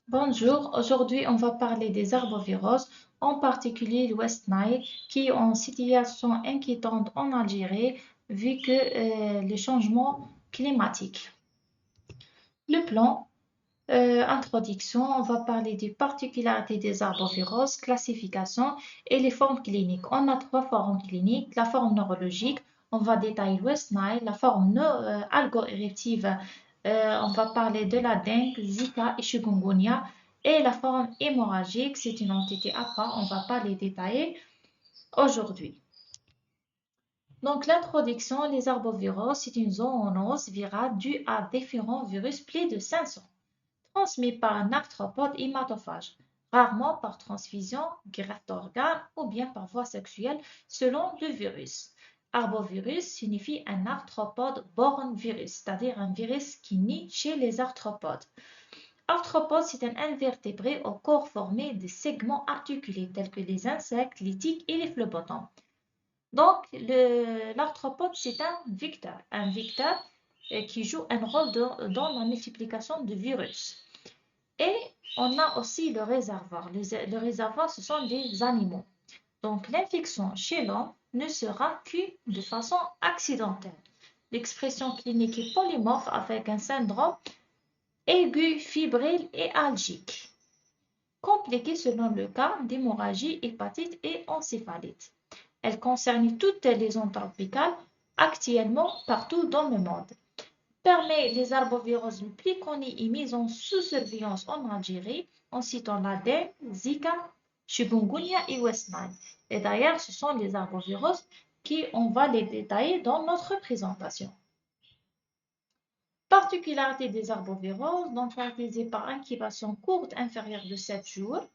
Bonjour, aujourd'hui on va parler des arboviroses, en particulier le West Nile, qui est en situation inquiétante en Algérie vu que les changements climatiques. Le plan, introduction, on va parler des particularités des arboviroses, classification et les formes cliniques. On a trois formes cliniques, la forme neurologique, on va détailler le West Nile, la forme algo-éruptive, on va parler de la dengue, Zika et chikungunya, et la forme hémorragique, c'est une entité à part, on ne va pas les détailler aujourd'hui. Donc l'introduction, les arboviroses, c'est une zoonose virale due à différents virus plus de 500 transmis par un arthropode hématophage, rarement par transfusion, greffe d'organes ou bien par voie sexuelle selon le virus. Arbovirus signifie un arthropode borne virus, c'est-à-dire un virus qui naît chez les arthropodes. Arthropode, c'est un invertébré au corps formé de segments articulés tels que les insectes, les tiques et les phlebotomes. Donc, l'arthropode, c'est un vecteur qui joue un rôle dans la multiplication de virus. Et on a aussi le réservoir. Le réservoir, ce sont des animaux. Donc, l'infection chez l'homme ne sera que de façon accidentelle. L'expression clinique est polymorphe avec un syndrome aigu, fébrile et algique, compliqué selon le cas d'hémorragie, hépatite et encéphalite. Elle concerne toutes les zones tropicales actuellement partout dans le monde. Parmi les arboviroses les plus connus et mis en sous surveillance en Algérie, en citant la dengue, Zika, chikungunya et West Nile. Et d'ailleurs, ce sont les arboviroses qui on va les détailler dans notre présentation. Particularité des arboviroses, donc caractérisées par incubation courte inférieure de 7 jours.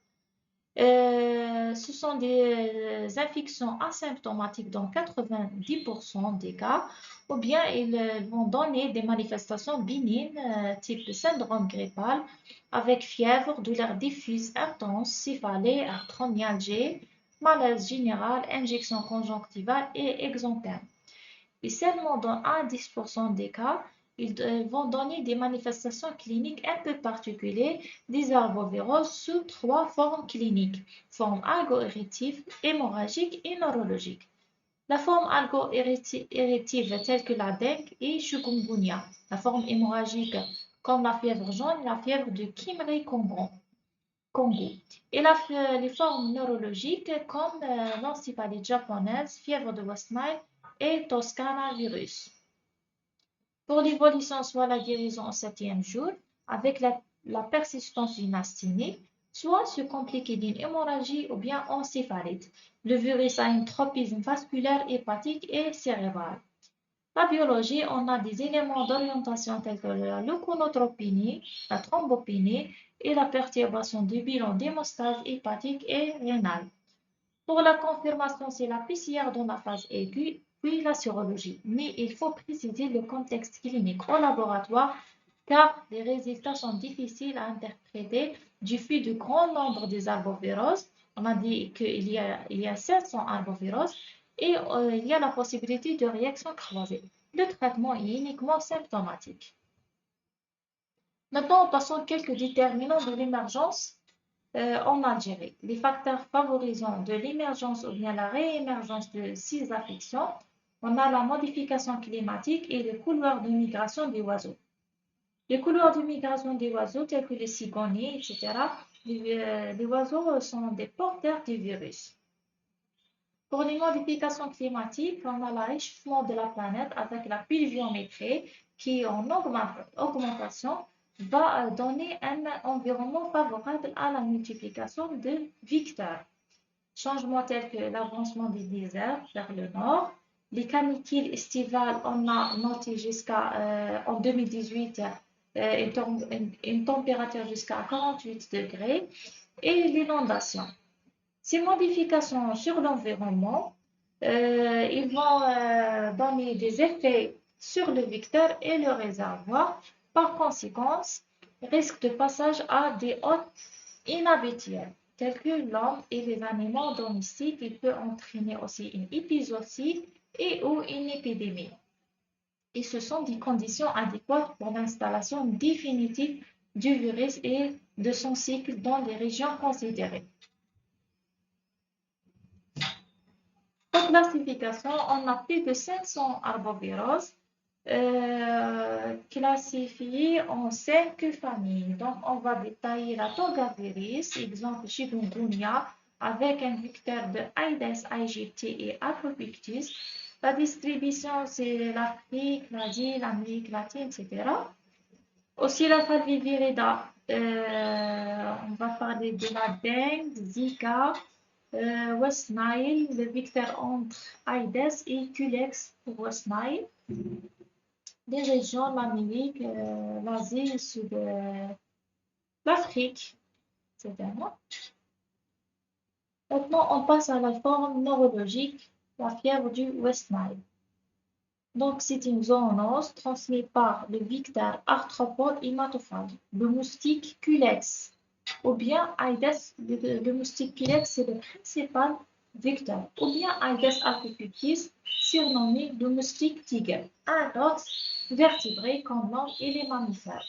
Ce sont des infections asymptomatiques dans 90% des cas, ou bien ils vont donner des manifestations bénignes, type syndrome grippal, avec fièvre, douleur diffuse intense, céphalée, arthromyalgie, malaise général, injection conjonctivale et exanthème. Et seulement dans 1 à 10% des cas, ils vont donner des manifestations cliniques un peu particulières des arboviroses sous trois formes cliniques, forme algo-éruptive, hémorragique et neurologique. La forme algo-éruptive telle que la dengue et chikungunya, la forme hémorragique comme la fièvre jaune et la fièvre de Kimry-Congo. Et les formes neurologiques comme l'encéphalite japonaise, fièvre de West Nile et Toscana virus. Pour l'évolution, soit la guérison au septième jour avec la persistance d'une asthénie, soit se compliquer d'une hémorragie ou bien encéphalite. Le virus a un tropisme vasculaire, hépatique et cérébral. La biologie, on a des éléments d'orientation tels que la leuconotropénie, la thrombopénie et la perturbation du bilan d'hémostase hépatique et rénale. Pour la confirmation, c'est la PCR dans la phase aiguë, puis la sérologie. Mais il faut préciser le contexte clinique au laboratoire car les résultats sont difficiles à interpréter du fait du grand nombre des arboviroses. On a dit qu'il y a 700 arboviroses et il y a la possibilité de réactions croisées. Le traitement est uniquement symptomatique. Maintenant, passons quelques déterminants de l'émergence en Algérie. Les facteurs favorisant de l'émergence ou bien la réémergence de ces affections, on a la modification climatique et les couloirs de migration des oiseaux. Les couloirs de migration des oiseaux, tels que les cigogniers, etc., les oiseaux sont des porteurs du virus. Pour les modifications climatiques, on a le réchauffement de la planète avec la pluviométrie qui, en augmentation, va donner un environnement favorable à la multiplication de vecteurs. Changements tels que l'avancement des déserts vers le nord, les canicules estivales, on a noté jusqu'à en 2018 une température jusqu'à 48 degrés et l'inondation. Ces modifications sur l'environnement, ils vont donner des effets sur le vecteur et le réservoir. Par conséquent, risque de passage à des hôtes inhabituels, tels que l'homme et les animaux domestiques. Il peut entraîner aussi une épizootie et ou une épidémie. Et ce sont des conditions adéquates pour l'installation définitive du virus et de son cycle dans les régions considérées. Pour classification, on a plus de 500 arboviroses classifiés en 5 familles. Donc, on va détailler la Togavirus, exemple chikungunya, avec un vecteur de Aedes aegypti et Apopictus. La distribution, c'est l'Afrique, l'Asie, l'Amérique latine, etc. Aussi, la Falcivirida, on va parler de la dengue, Zika, West Nile, le vecteur entre Aedes et Culex pour West Nile. Des régions, l'Amérique, l'Asie, sud, l'Afrique, etc. Maintenant, on passe à la forme neurologique, la fièvre du West Nile. Donc, c'est une zoonose transmise par le vecteur arthropode hématophage, le moustique Culex, ou bien Aedes, le moustique Culex, c'est le principal vecteur, ou bien Aedes albopictus, surnommé le moustique tigre, un autre vertébré comme l'homme et les mammifères.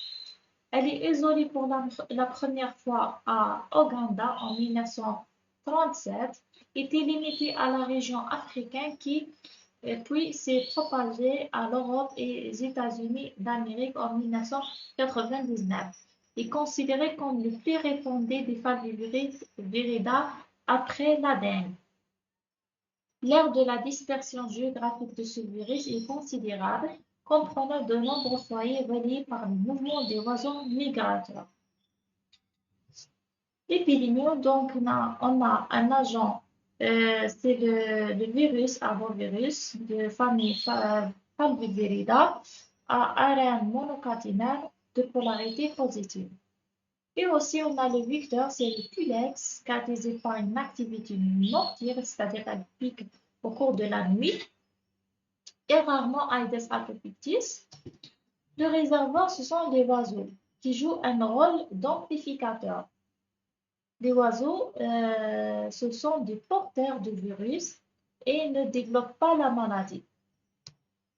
Elle est isolée pour la première fois à Ouganda en 1937, était limitée à la région africaine puis s'est propagée à l'Europe et aux États-Unis d'Amérique en 1999. Est considérée comme le plus répandu des Falcivirida après la dengue. L'aire de la dispersion géographique de ce virus est considérable, comprenant de nombreux foyers reliés par le mouvement des oiseaux migrateurs. Épidémie, donc on a un agent, c'est le virus, arbovirus, de famille Falcivirida, à ARN monocaténaire de polarité positive. Et aussi, on a le vecteur, c'est le Culex, caractérisé par une activité nocturne, c'est-à-dire qu'elle pique au cours de la nuit, et rarement Aedes albopictus. Le réservoir, ce sont les oiseaux qui jouent un rôle d'amplificateur. Les oiseaux, ce sont des porteurs de virus et ne développent pas la maladie.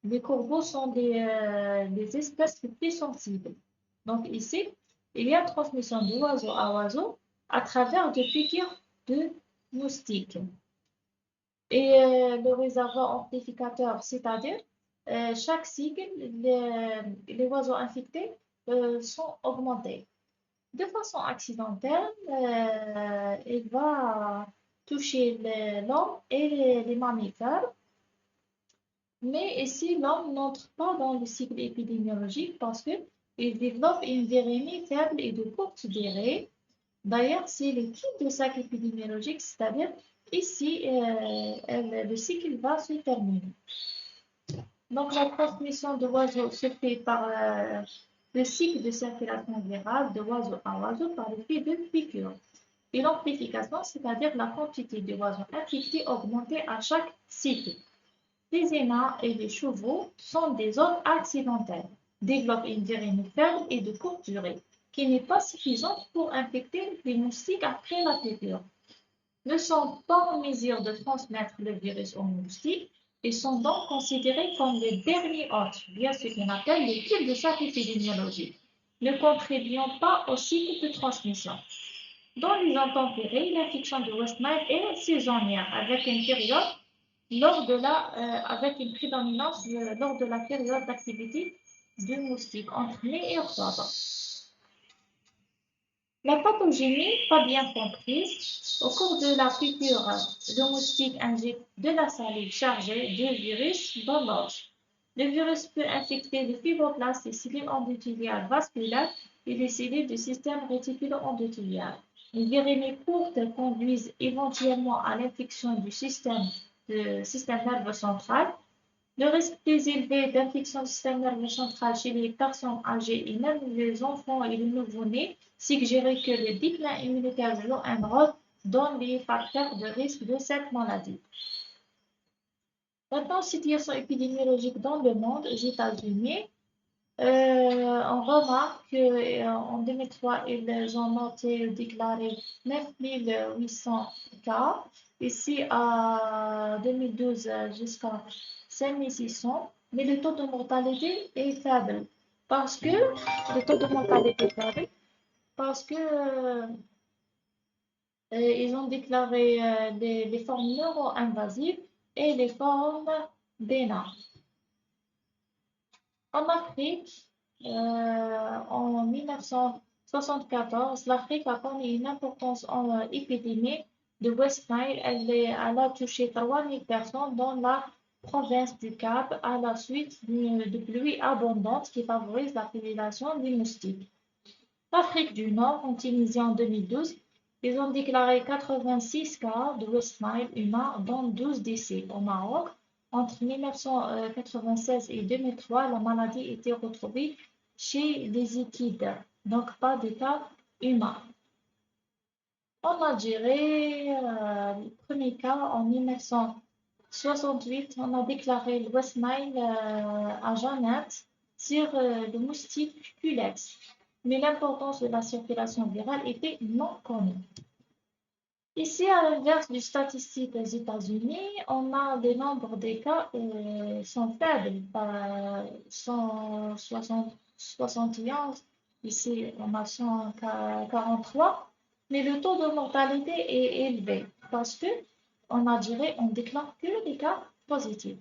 Les corbeaux sont les espèces les plus sensibles. Donc ici, il y a transmission d'oiseau à oiseau à travers des piqûres de moustiques. Et le réservoir amplificateur, c'est-à-dire chaque cycle, les oiseaux infectés sont augmentés. De façon accidentelle, il va toucher l'homme et les mammifères. Mais ici, l'homme n'entre pas dans le cycle épidémiologique parce qu'il développe une virémie faible et de courte durée. D'ailleurs, c'est le type de cycle épidémiologique, c'est-à-dire ici, le cycle va se terminer. Donc, la transmission de l'oiseau se fait par le cycle de circulation virale de oiseau à oiseau par l'effet de piqûre. Et l'amplification, c'est-à-dire la quantité de oiseaux infectés augmentée à chaque cycle. Les énains et les chevaux sont des hôtes accidentels, développent une virémie faible et de courte durée, qui n'est pas suffisante pour infecter les moustiques après la piqûre. Ne sont pas en mesure de transmettre le virus aux moustiques et sont donc considérés comme les derniers hôtes, bien ce qu'on appelle les types de chaque épidémiologie, ne contribuant pas au cycle de transmission. Dans les intempéries, l'infection de West Nile est saisonnière, avec une prédominance lors de la période d'activité du moustique entre mai et octobre. La pathogénie, pas bien comprise, au cours de la piqûre, le moustique injecte de la salive chargée de virus dans l'os. Le virus peut infecter les fibroblastes, les cellules endothéliales vasculaires et les cellules du système réticulo-endothélien. Les virémies courtes conduisent éventuellement à l'infection du système nerveux central. Le risque plus élevé d'infection du système nerveux central chez les personnes âgées et même les enfants et les nouveau-nés suggérait que le déclin immunitaire joue un rôle dans les facteurs de risque de cette maladie. Maintenant, situation épidémiologique dans le monde, aux États-Unis, on remarque qu'en 2003, ils ont noté déclaré 9 800 cas. Ici, en 2012, jusqu'à 5 600. Mais le taux de mortalité est faible. Parce que le taux de mortalité est faible, parce que ils ont déclaré les formes neuro-invasives et les formes bénins. En Afrique, en 1974, l'Afrique a connu une importante épidémie de West Nile. Elle a touché 3000 personnes dans la province du Cap à la suite de pluies abondantes qui favorisent la population des moustiques. L'Afrique du Nord, en Tunisie en 2012, ils ont déclaré 86 cas de West Nile humain, dont 12 décès. Au Maroc, entre 1996 et 2003, la maladie était retrouvée chez les Équides, donc pas de cas humains. En Algérie, le premier cas en 1968, on a déclaré le West Nile à Janet sur le moustique Culex, mais l'importance de la circulation virale était non connue. Ici, à l'inverse du statistique aux États-Unis, on a des nombres des cas sont faibles, par 171. Ici, on a 143, mais le taux de mortalité est élevé parce que on a dirait on déclare que des cas positifs.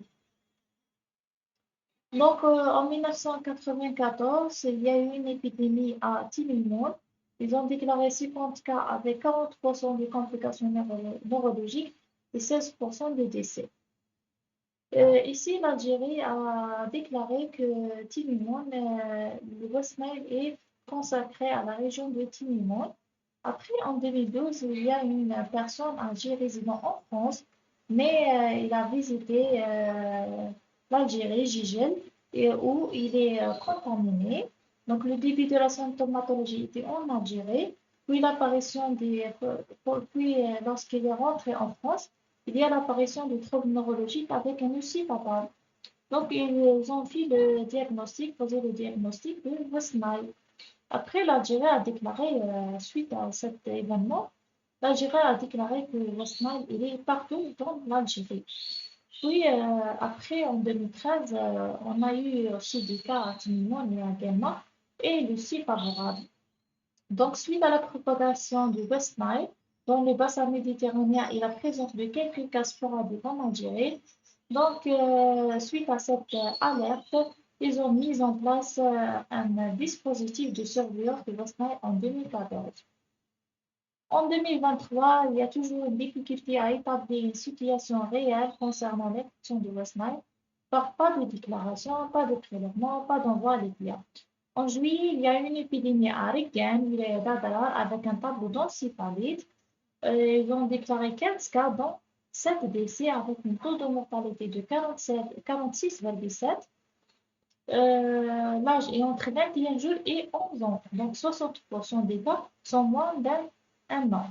Donc, en 1994, il y a eu une épidémie à Timimoun. Ils ont déclaré 50 cas avec 40% de complications neurologiques et 16% de décès. Ici, l'Algérie a déclaré que Timimoun, le West Nile est consacré à la région de Timimoun. Après, en 2012, il y a une personne âgée résidant en France, mais il a visité l'Algérie, Gigel, et où il est contaminé. Donc, le début de la symptomatologie était en Algérie, puis l'apparition puis lorsqu'il est rentré en France, il y a l'apparition de troubles neurologiques avec un aussi fatal. Donc, ils ont fait le diagnostic, posé le diagnostic de West Nile. Après, l'Algérie a déclaré, suite à cet événement, l'Algérie a déclaré que West Nile, il est partout dans l'Algérie. Puis, après, en 2013, on a eu aussi des cas à Timimon et à Guelma, et le aussi favorable. Donc, suite à la propagation du West Nile dans le bassin méditerranéen et la présence de quelques cas sporadiques en Algérie, donc, suite à cette alerte, ils ont mis en place un dispositif de surveillance du West Nile en 2014. En 2023, il y a toujours une difficulté à établir une situation réelle concernant l'infection du West Nile, par pas de déclaration, pas de prélèvement, pas d'envoi à l'EPIA. En juillet, il y a une épidémie à Reggane, wilaya d'Adrar, avec un tableau d'encéphalite. Ils ont déclaré 15 cas, dont 7 décès, avec un taux de mortalité de 46,7. L'âge est entre 21 jours et 11 ans. Donc 60% des cas sont moins d'un an.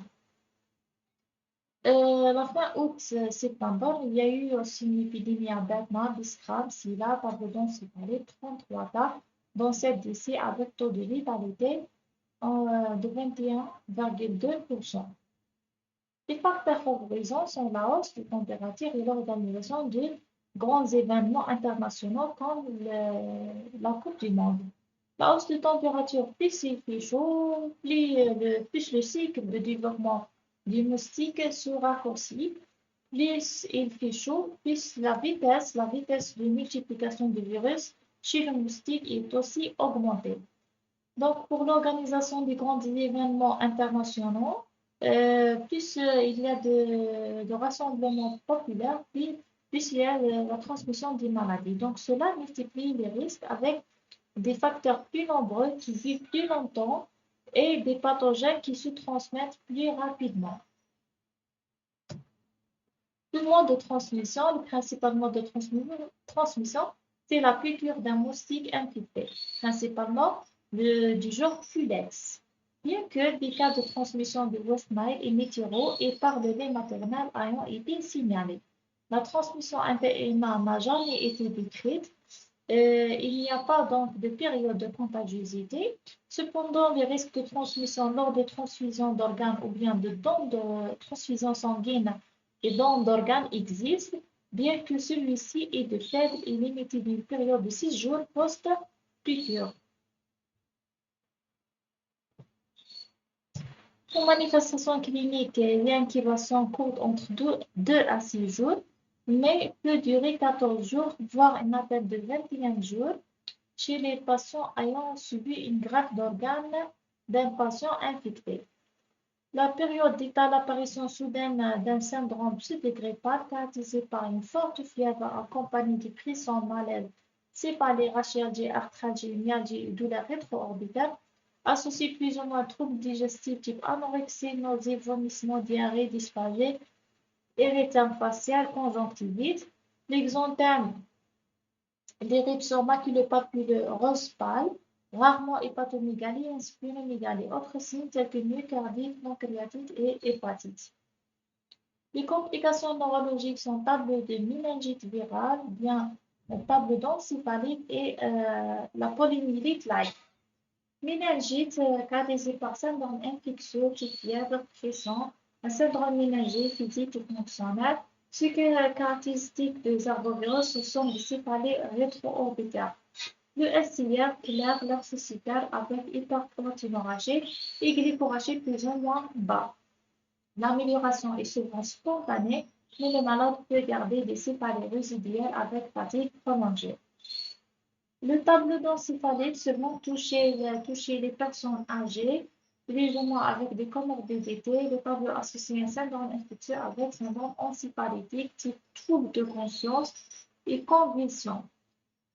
La fin août-septembre, il y a eu aussi une épidémie à Batna, Biskra, Silla, tableau d'encéphalite, 33 cas, dont 7 décès avec taux de létalité de 21,2%. Les facteurs favorisants sont la hausse des températures et l'organisation de grands événements internationaux comme la Coupe du Monde. La hausse de température, plus il fait chaud, plus le cycle de développement du moustique se raccourcit, plus il fait chaud, plus la vitesse de multiplication du virus chez le moustique est aussi augmentée. Donc, pour l'organisation des grands événements internationaux, plus il y a de rassemblements populaires, plus il y a la transmission des maladies. Donc, cela multiplie les risques avec des facteurs plus nombreux qui vivent plus longtemps et des pathogènes qui se transmettent plus rapidement. Le mode de transmission, le principal mode de transmission, c'est la piqûre d'un moustique infecté, principalement du genre Culex. Bien que des cas de transmission de West Nile et météoro et par le lait maternel ayant été signalés, la transmission inter-humaine n'a jamais été décrite. Il n'y a pas donc de période de contagiosité. Cependant, les risques de transmission lors des transfusions d'organes ou bien de dons de transfusion sanguine et dons d'organes existent, bien que celui-ci est de faible et limité d'une période de 6 jours post-piqûre. Pour manifestation clinique, l'incubation courte entre 2 à 6 jours, mais peut durer 14 jours, voire une atteinte de 21 jours chez les patients ayant subi une greffe d'organes d'un patient infecté. La période d'état l'apparition soudaine d'un syndrome pseudogreffal caractérisé par une forte fièvre accompagnée de frissons, malaise, céphalée, rachalgie, arthralgie, myalgie et douleur rétro-orbitale, associée plus ou moins à troubles digestifs type anorexie, nausées, vomissements, diarrhée, dysphagie, érythème facial, conjonctivite, l'exanthème, l'éruption maculopapulaire rose pâle, rarement hépatomégalie et splénomégalie. Autres signes tels que myocardite, pancréatite et hépatite. Les complications neurologiques sont tableau de méningite virale, bien tableau d'encéphalite et la polymyélite light. Méningite caractérisée par syndrome infectieux, type fièvre, frisson, un syndrome méningé physique et fonctionnel. Ce qui est caractéristique des arbovirus, ce sont des céphalées rétro-orbitaires. Le SIR clair leucocytaire avec hyperproteinorragie et glycorragie plus ou moins bas. L'amélioration est souvent spontanée, mais le malade peut garder des céphalées résiduelles avec fatigue prolongée. Le tableau d'encéphalite seulement toucher les personnes âgées, plus ou moins avec des comorbidités. Le tableau associé à un syndrome infectieux avec syndrome encéphalitique, type trouble de conscience et convulsion.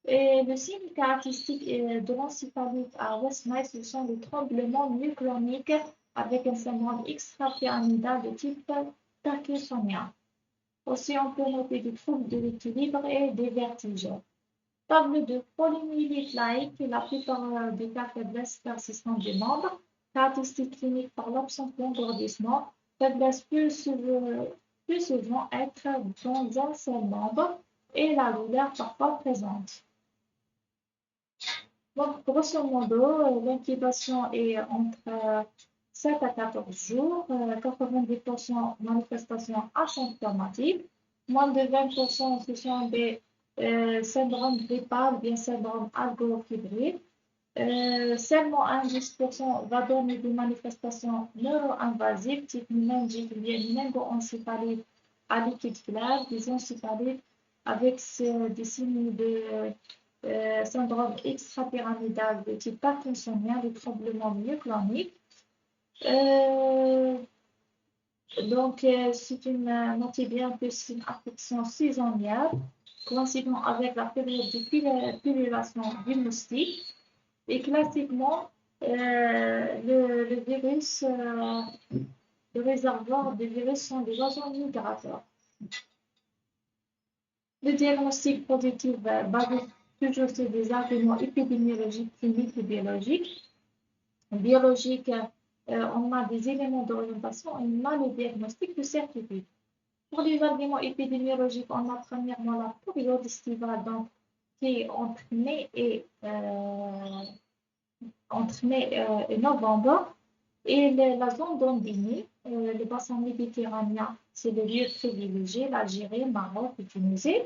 Et le signe caractéristique de l'encéphalite à West Nile, ce sont les tremblements myocloniques avec un syndrome extra-pyramidal de type tachypnée. Aussi, on peut noter des troubles de l'équilibre et des vertiges. Tableau de polymyélite laïque, la plupart des cas faiblesse persistante des membres, caractéristiques cliniques par l'absence d'engourdissement, faiblesse peut souvent être dans un seul membre et la douleur parfois présente. Donc, grosso modo, l'incubation est entre 7 à 14 jours, 90% manifestations asymptomatiques, moins de 20% ce sont des syndromes grippal, bien syndrome algofibrile. Seulement 10% va donner des manifestations neuro-invasives, type méningite, bien méningo-encéphalite à liquide clair, des encéphalites avec des signes de syndrome extra-pyramidal de type parkinsonien, des tremblements myocloniques. C'est notez bien que c'est une affection saisonnière, coïncidant avec la période de pullulation du moustique. Et classiquement, le virus, le réservoir des virus sont des agents migrateurs. Le diagnostic positif basé toujours sur des arguments épidémiologiques, cliniques et biologiques. Biologique, on a des éléments d'orientation et on a le diagnostic de certitude. Pour les arguments épidémiologiques, on a premièrement la période estivale, donc, qui est entre mai et novembre, et la zone d'Ondini, le bassin méditerranéen, c'est le lieu privilégié, l'Algérie, Maroc et Tunisie.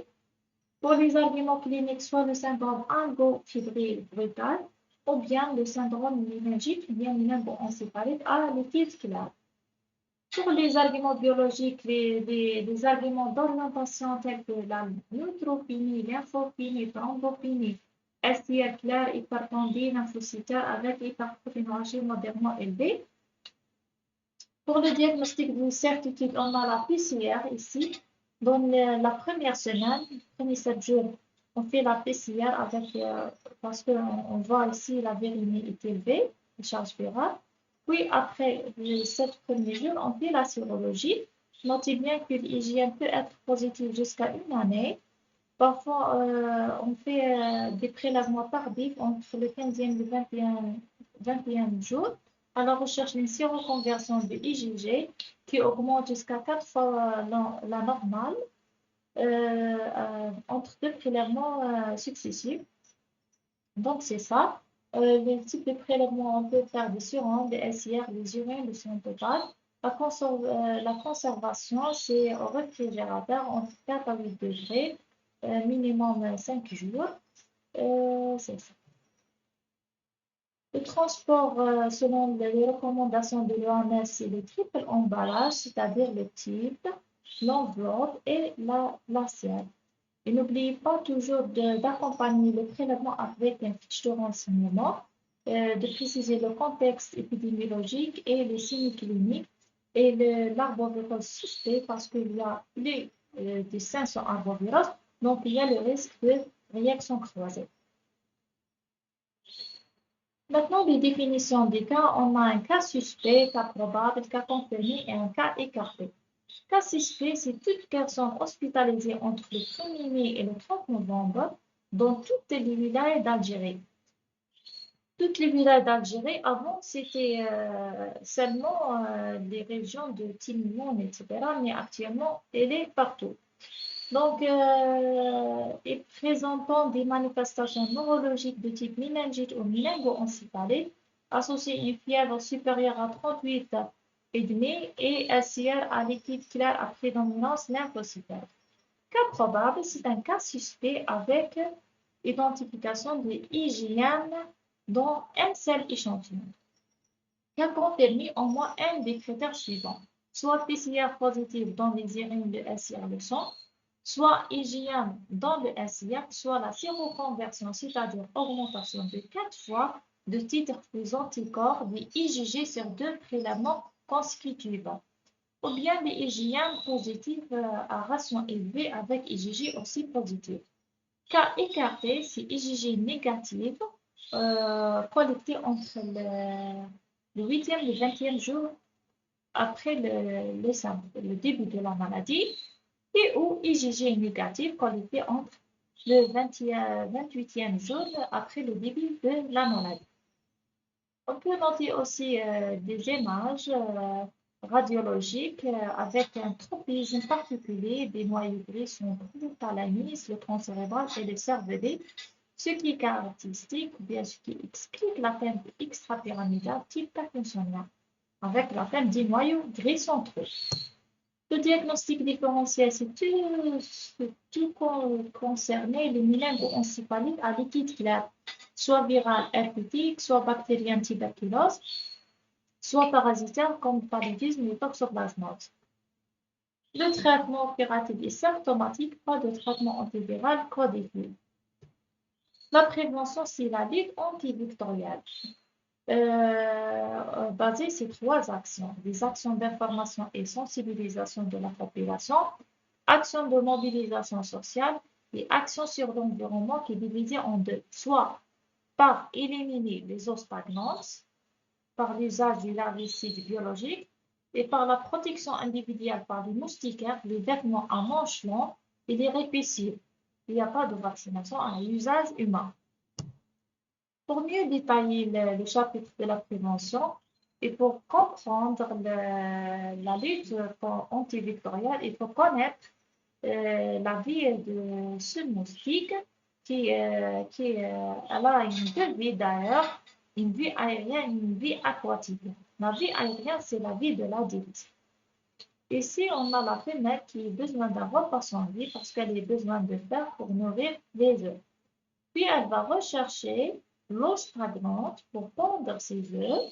Pour les arguments cliniques, soit le syndrome algofibrile brutal, ou bien le syndrome méningite, bien méningo-encéphalite à liquide clair. Pour les arguments biologiques, les arguments d'orientation tels que la neutropénie, lymphopénie, thrombopénie, SIR clair, hypertendie, lymphocytaire avec hyperproteinorragie modérément élevée. Pour le diagnostic de certitude, on a la PCR ici. Dans la première semaine, les premiers 7 jours, on fait la PCR parce qu'on voit ici la virilité est élevée, la charge virale. Puis après les 7 premiers jours, on fait la sérologie. Notez bien que l'hygiène peut être positive jusqu'à une année. Parfois, on fait des prélèvements tardifs entre le 15e et le 21e jour à la recherche d'une séroconversion de IgG qui augmente jusqu'à 4 fois la normale entre 2 prélèvements successifs. Donc, c'est ça. Les types de prélèvements, on peut faire des surrounds, des SIR, des urines, des sang total. La conservation, c'est au réfrigérateur entre 4 à 8 degrés, minimum 5 jours. C'est ça. Le transport, selon les recommandations de l'OMS, c'est le triple emballage, c'est-à-dire le type, l'enveloppe et l'assiette. Et n'oubliez pas toujours d'accompagner le prélèvement avec un fiche de renseignement, de préciser le contexte épidémiologique et les signes cliniques et l'arbovirose suspect parce qu'il y a des seins sont arboviroses, donc il y a le risque de réaction croisée. Maintenant, les définitions des cas, on a un cas suspect, cas probable, cas confirmé et un cas écarté. Cas suspect, c'est toute personne hospitalisée entre le 1er mai et le 30 novembre dans toutes les wilayas d'Algérie. Toutes les wilayas d'Algérie, avant, c'était seulement les régions de Timimoun, etc. Mais actuellement, elle est partout. Donc, et présentant des manifestations neurologiques de type méningite ou méningo-encéphalite, associées à une fièvre supérieure à 38,5 et SIR à liquide clair à prédominance lymphocytaire. Cas probable, c'est un cas suspect avec identification de IgM dans un seul échantillon. Cas confirmé au moins un des critères suivants, soit PCR positif dans les urines de SIR le sang, soit IgM dans le SIR, soit la séroconversion, c'est-à-dire augmentation de 4 fois de titre des anticorps des IgG sur 2 prélèvements consécutifs, ou bien des IgM positifs à ration élevée avec IgG aussi positif. Cas écarté, c'est IgG négatif collecté entre le 8e et le 20e jour après le début de la maladie et ou IgG négatif collecté entre le 28e jour après le début de la maladie. On peut noter aussi des images radiologiques avec un tropisme particulier des noyaux gris sont l'hypothalamus, le tronc cérébral et le cervelet, ce qui est caractéristique, ou bien ce qui explique l'atteinte extrapyramidale type parkinsonien, avec l'atteinte des noyaux gris centraux. Le diagnostic différentiel, c'est tout concerné les méningo-encéphalites à liquide clair, soit viral herpétique, soit bactérien tuberculose, soit parasitaire comme paludisme ou toxoplasmose. Le traitement opératif est symptomatique, pas de traitement antiviral codifié. La prévention, c'est la lutte antivectorielle. Basée sur 3 actions. Des actions d'information et sensibilisation de la population, actions de mobilisation sociale et actions sur l'environnement qui est divisée en 2, soit par éliminer les eaux stagnantes, par l'usage du larvicide biologique et par la protection individuelle par les moustiquaires, les vêtements à manches longues et les répulsifs. Il n'y a pas de vaccination à usage humain. Pour mieux détailler le chapitre de la prévention et pour comprendre la lutte antivectorielle, il faut connaître la vie de ce moustique elle a une deux vies d'ailleurs, une vie aérienne et une vie aquatique. La vie aérienne, c'est la vie de l'adulte. Ici, on a la femelle qui a besoin d'un repas sans vie parce qu'elle a besoin de fer pour nourrir les œufs. Puis elle va rechercher l'eau stagnante pour pondre ses œufs.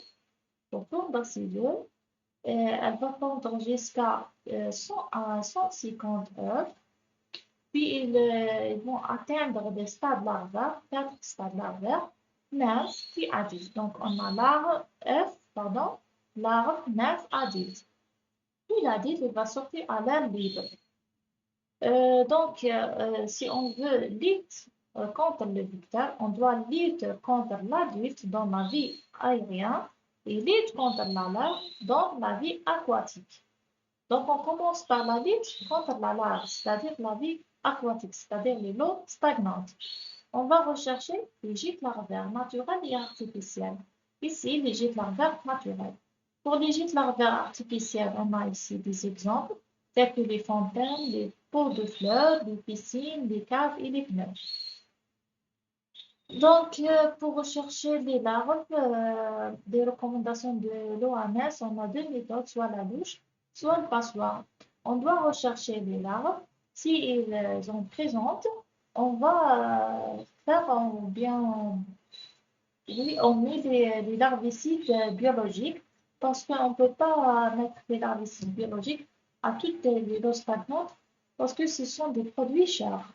Elle va pondre jusqu'à 100 à 150 œufs. Puis ils vont atteindre des stades larvaires, 4 stades larvaires, nymphe puis adulte. Donc on a larve, nymphe, adulte. Puis l'adulte va sortir à l'air libre. Si on veut lutter contre le vecteur, on doit lutter contre l'adulte dans la vie aérienne et lutter contre la larve dans la vie aquatique. Donc, on commence par la lutte contre la larve, c'est-à-dire la vie aquatique, c'est-à-dire les eaux stagnantes. On va rechercher les gîtes larvaires naturels et artificiels. Ici, les gîtes larvaires naturels. Pour les gîtes larvaires artificiels, on a ici des exemples tels que les fontaines, les pots de fleurs, les piscines, les caves et les pneus. Donc, pour rechercher les larves, des recommandations de l'OMS, on a 2 méthodes, soit la louche, soit le passoire. On doit rechercher les larves. Si elles sont présentes, on va faire bien Oui, on met des larvicides biologiques parce qu'on ne peut pas mettre des larvicides biologiques à toutes les doses stagnantes parce que ce sont des produits chers.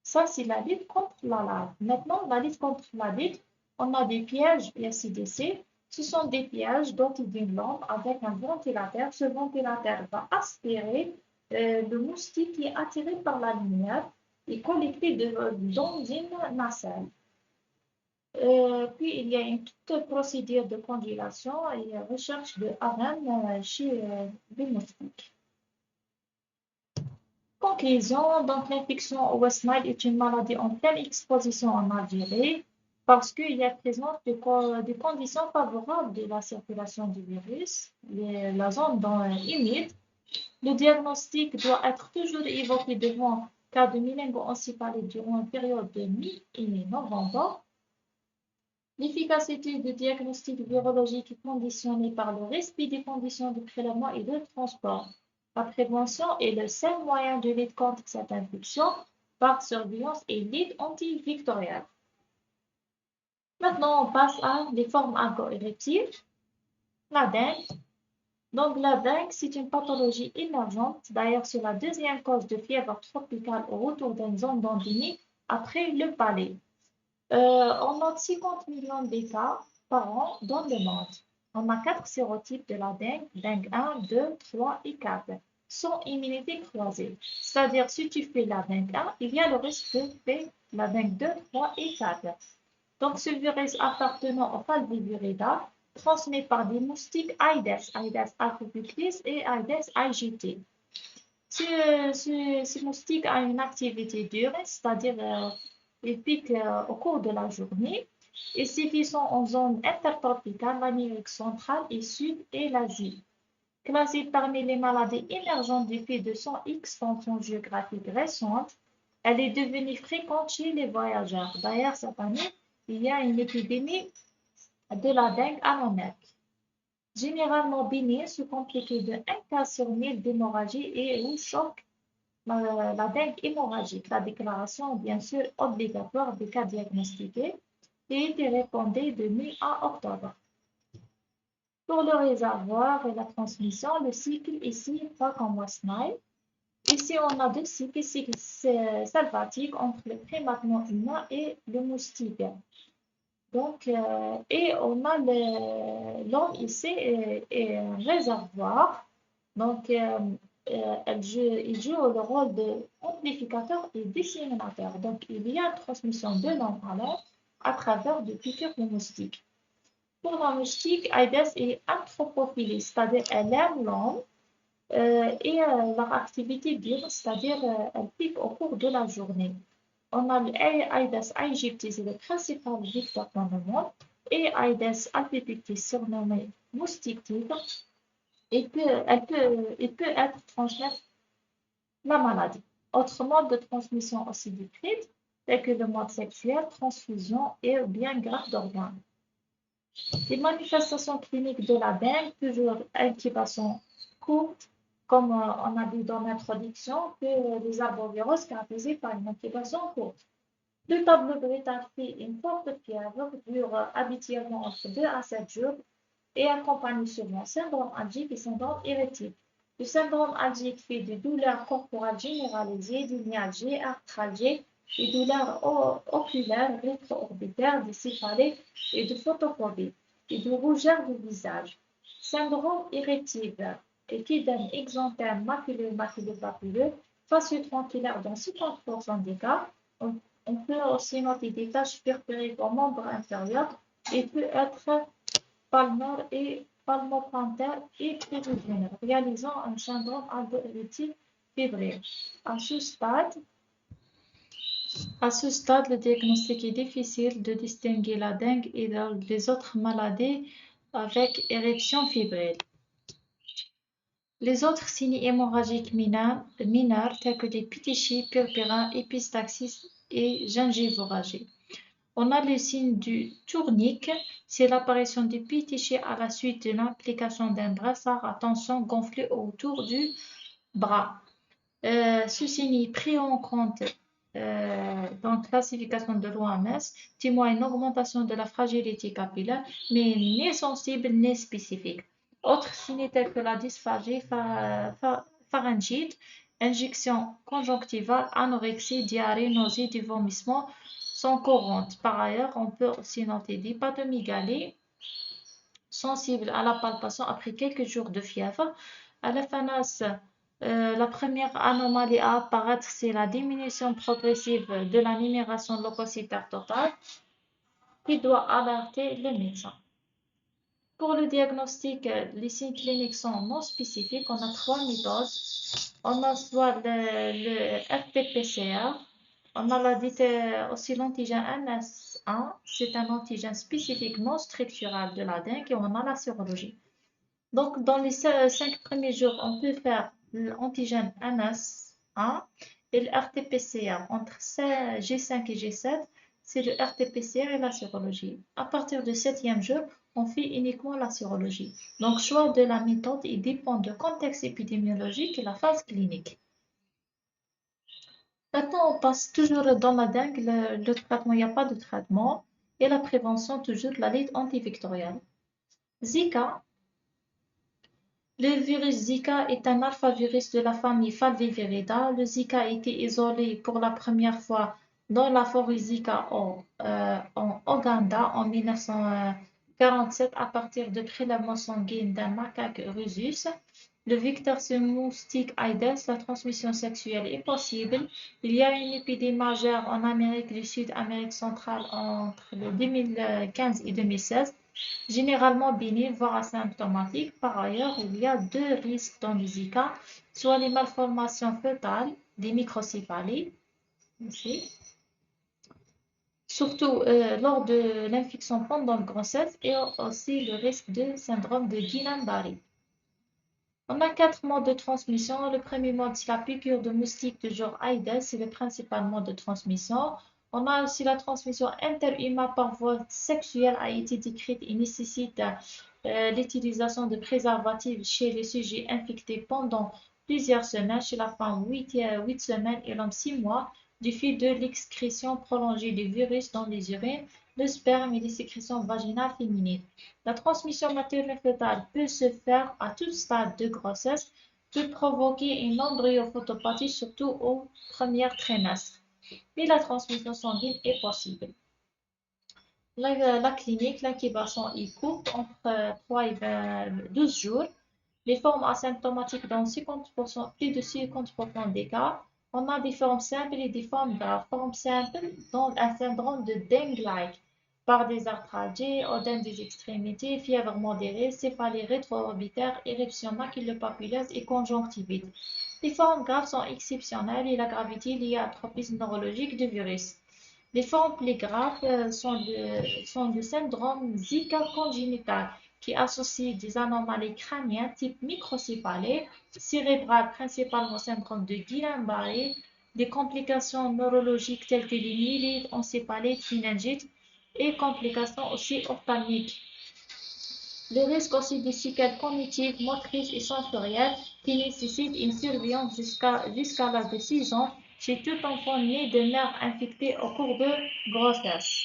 Ça, c'est la lutte contre la larve. Maintenant, la lutte contre la lutte, on a des pièges ISIDC. Ce sont des pièges dotés d'une lampe avec un ventilateur. Ce ventilateur va aspirer le moustique qui est attiré par la lumière et collecté dans une nacelle. Puis, il y a une toute procédure de congélation et recherche de ARN chez les moustiques. Conclusion, donc l'infection au West Nile est une maladie en pleine exposition en Algérie parce qu'il y a présence des conditions favorables de la circulation du virus, la zone humide. Le diagnostic doit être toujours évoqué devant cas de méningo-encéphalite durant une période de mi et novembre. L'efficacité du diagnostic virologique est conditionnée par le respect des conditions de prélèvement et de transport. La prévention est le seul moyen de lutte contre cette infection par surveillance et lutte antivectorielle. Maintenant, on passe à des formes ago-érectives. La dengue. Donc, la dengue, c'est une pathologie émergente. D'ailleurs, c'est la deuxième cause de fièvre tropicale au retour d'une zone d'endémie après le palais. On note 50 millions de cas par an dans le monde. On a 4 sérotypes de la dengue, dengue 1, 2, 3 et 4, sans immunité croisée. C'est-à-dire, si tu fais la dengue 1, il y a le risque de faire la dengue 2, 3 et 4. Donc, ce virus appartenant au Falciparum transmis par des moustiques Aedes, Aedes albopictis et Aedes aegypti. Ce moustique a une activité diurne, c'est-à-dire il pique au cours de la journée et sévissant en zone intertropicale, l'Amérique centrale et sud et l'Asie. Classée parmi les maladies émergentes du fait de son extension géographique récente, elle est devenue fréquente chez les voyageurs. D'ailleurs, cette année, il y a une épidémie de la dengue à l'ONEC. Généralement bénigne, se compliquer de 1 cas sur 1000 d'hémorragie et ou choc la dengue hémorragique. La déclaration, bien sûr, obligatoire des cas diagnostiqués et été répondue de mai à octobre. Pour le réservoir et la transmission, le cycle ici, pas comme West Nile. Ici, on a deux cycles, cycle salvatique entre le primatement humain et le moustique. Donc, et on a l'homme ici est un réservoir. Donc, il joue le rôle d'amplificateur et disséminateur. Donc, il y a une transmission de l'homme à l'homme à travers des piqûres de moustiques. Pour la moustique, Aedes est anthropophile, c'est-à-dire elle aime l'homme et leur activité dure, c'est-à-dire elle pique au cours de la journée. On a Aedes aegypti, c'est le principal vecteur dans le monde, et Aedes albopictis, surnommé moustique tigre, il peut être transmettre la maladie. Autre mode de transmission aussi décrite, tels que le mode sexuel, transfusion et bien greffe d'organes. Les manifestations cliniques de la dengue, toujours incubation courte, comme on a dit dans l'introduction, que les arboviroses caractérisées par une incubation courte. Le tableau brutal fait une forte fièvre, dure habituellement entre 2 à 7 jours et accompagne souvent syndrome algique et syndrome érectile. Le syndrome algique fait des douleurs corporelles généralisées, des myalgies, arthralgies, des douleurs oculaires, rétro-orbitaires, des céphalées et de photophobie, et de rougeur du visage. Syndrome érectile, qui donne exanthème maculeux-papilleux, facile tranquillaire dans 50% des cas. On peut aussi noter des taches purpuriques aux membres inférieurs et peut être palmaire et palmoplantaire et périurinaire, réalisant un syndrome alvéolétique fébrile. À ce stade, le diagnostic est difficile de distinguer la dengue et les autres maladies avec éruption fébrile. Les autres signes hémorragiques mineurs tels que des pétichés, purpurins, épistaxis et gingivorragie. On a le signe du tournique, c'est l'apparition du pétiché à la suite de l'application d'un brassard à tension gonflé autour du bras. Ce signe est pris en compte donc classification de l'OMS, témoigne une augmentation de la fragilité capillaire, mais ni sensible ni spécifique. Autres signes tels que la dysphagie pharyngite, injection conjonctivale, anorexie, diarrhée, nausée, du vomissement sont courantes. Par ailleurs, on peut aussi noter des l'hypatomégalie sensible à la palpation après quelques jours de fièvre. À la FNAS, la première anomalie à apparaître, c'est la diminution progressive de la numération leucocytaire totale qui doit alerter le médecin. Pour le diagnostic, les signes cliniques sont non spécifiques. On a trois méthodes. On a soit le RT-PCR, on a aussi l'antigène NS1, c'est un antigène spécifique non structural de la dengue, et on a la sérologie. Donc, dans les 5 premiers jours, on peut faire l'antigène NS1 et le RT-PCR. Entre G5 et G7, c'est le RT-PCR et la sérologie. À partir du 7e jour, on fait uniquement la sérologie. Donc, choix de la méthode, il dépend du contexte épidémiologique et la phase clinique. Maintenant, on passe toujours dans la dengue, le traitement, il n'y a pas de traitement. Et la prévention, toujours la lutte antivectorielle. Zika. Le virus Zika est un alphavirus de la famille Falviviridae. Le Zika a été isolé pour la première fois dans la forêt Zika en Ouganda en 1947 à partir de prélèvements sanguins d'un macaque rhésus. Le vecteur c'est moustique Aedes. La transmission sexuelle est possible. Il y a une épidémie majeure en Amérique du Sud, Amérique centrale entre le 2015 et 2016. Généralement bénigne, voire asymptomatique. Par ailleurs, il y a deux risques dans le Zika, soit les malformations fœtales, des microcéphalies, aussi, surtout lors de l'infection pendant la grossesse, et aussi le risque de syndrome de Guillain-Barré. On a 4 modes de transmission. Le premier mode, c'est la piqûre de moustique de genre Aedes, c'est le principal mode de transmission. On a aussi la transmission interhumaine par voie sexuelle a été décrite et nécessite l'utilisation de préservatifs chez les sujets infectés pendant plusieurs semaines, chez la femme 8 semaines et l'homme 6 mois, du fait de l'excrétion prolongée du virus dans les urines, le sperme et les sécrétions vaginales féminines. La transmission maternelle-fœtale peut se faire à tout stade de grossesse, peut provoquer une embryophotopathie surtout au premier trimestre, mais la transmission sanguine est possible. La clinique, l'incubation est courte, entre 3 et 12 jours. Les formes asymptomatiques dans 50%, plus de 50% des cas. On a des formes simples et des formes graves. Formes simples dans un syndrome de dengue-like par des arthralgies, odème des extrémités, fièvre modérée, céphalie rétro-orbitaire, éruption maculopapuleuse et conjonctivite. Les formes graves sont exceptionnelles et la gravité liée à tropisme neurologique du virus. Les formes plus graves sont le syndrome Zika congénital qui associe des anomalies crâniennes type microcéphalie, cérébrale principalement syndrome de Guillain-Barré, des complications neurologiques telles que les myélites, encéphalite, méningite et complications aussi ophtalmiques. Le risque aussi des séquelles cognitives, motrices et sensorielles qui nécessitent une surveillance jusqu'à l'âge de 6 ans chez tout enfant né de mère infectée au cours de grossesse.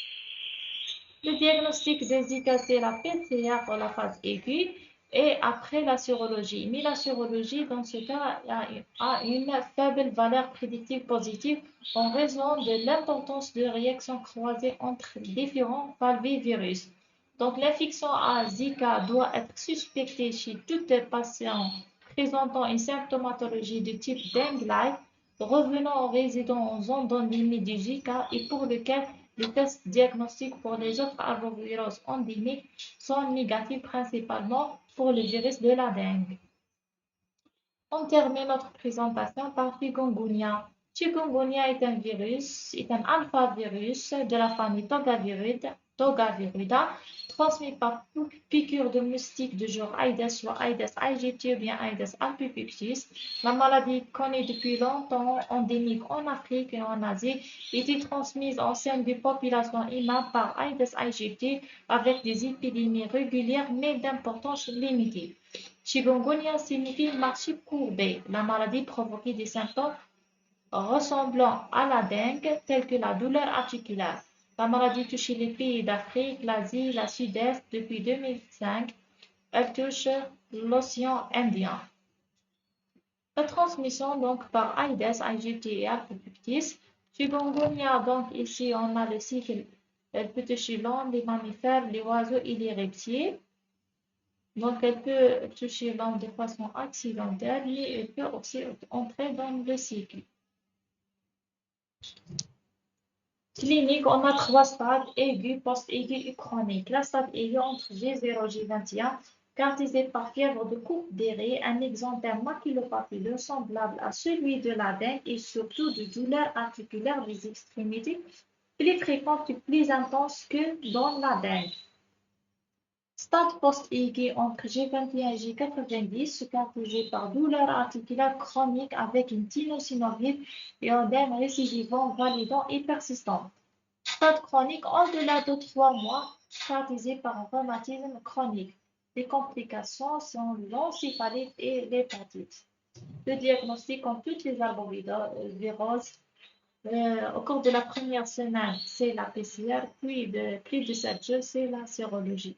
Le diagnostic des Zika, c'est la PCR pour la phase aiguë et après la sérologie. Mais la sérologie, dans ce cas, a une faible valeur prédictive positive en raison de l'importance de réactions croisées entre différents palvivirus. Donc, l'infection à Zika doit être suspectée chez tout patient présentant une symptomatologie de type dengue-like, revenant aux résidents en zone d'endémie du Zika et pour lequel les tests diagnostiques pour les autres arboviroses endémiques sont négatifs principalement pour le virus de la dengue. On termine notre présentation par chikungunya. Chikungunya est un alphavirus de la famille Togaviridae, transmis par piqûre de moustique de genre Aedes, soit Aedes aegypti ou bien Aedes albopictus. La maladie connue depuis longtemps, endémique en Afrique et en Asie, était transmise au sein des populations humaines par Aedes aegypti avec des épidémies régulières mais d'importance limitée. Chikungunya signifie marché courbé. La maladie provoquait des symptômes ressemblant à la dengue, telles que la douleur articulaire. La maladie touche les pays d'Afrique, l'Asie, la Sud-Est depuis 2005. Elle touche l'océan Indien. La transmission donc par Aedes aegypti et albopictis. Chikungunya, donc ici on a le cycle. Elle peut toucher l'homme, les mammifères, les oiseaux et les reptiles. Donc elle peut toucher l'homme de façon accidentelle, mais elle peut aussi entrer dans le cycle. Clinique, on a 3 stades, aigu, post-aigu et chronique. La stade aigu entre G0 et G21, caractérisé par fièvre de coupe des reins, un exantème maculopapilleux semblable à celui de la dengue et surtout de douleurs articulaires des extrémités plus fréquentes et plus intenses que dans la dengue. Stade post-aigu entre G21 et G90 se caractérise par douleurs articulaires chroniques avec une tinosynovite et un œdème récidivant, validant et persistant. Stade chronique au-delà de 3 mois, caractérisé par un rhumatisme chronique. Les complications sont l'encéphalite et l'hépatite. Le diagnostic, comme toutes les arboviroses, au cours de la première semaine, c'est la PCR, puis de plus de 7 jours, c'est la sérologie.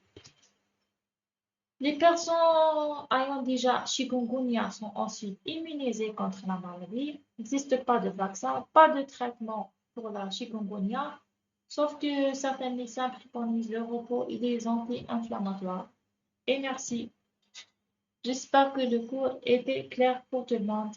Les personnes ayant déjà chikungunya sont ensuite immunisées contre la maladie. Il n'existe pas de vaccin, pas de traitement pour la chikungunya, sauf que certains médecins préconisent le repos et les anti-inflammatoires. Et merci. J'espère que le cours était clair pour tout le monde.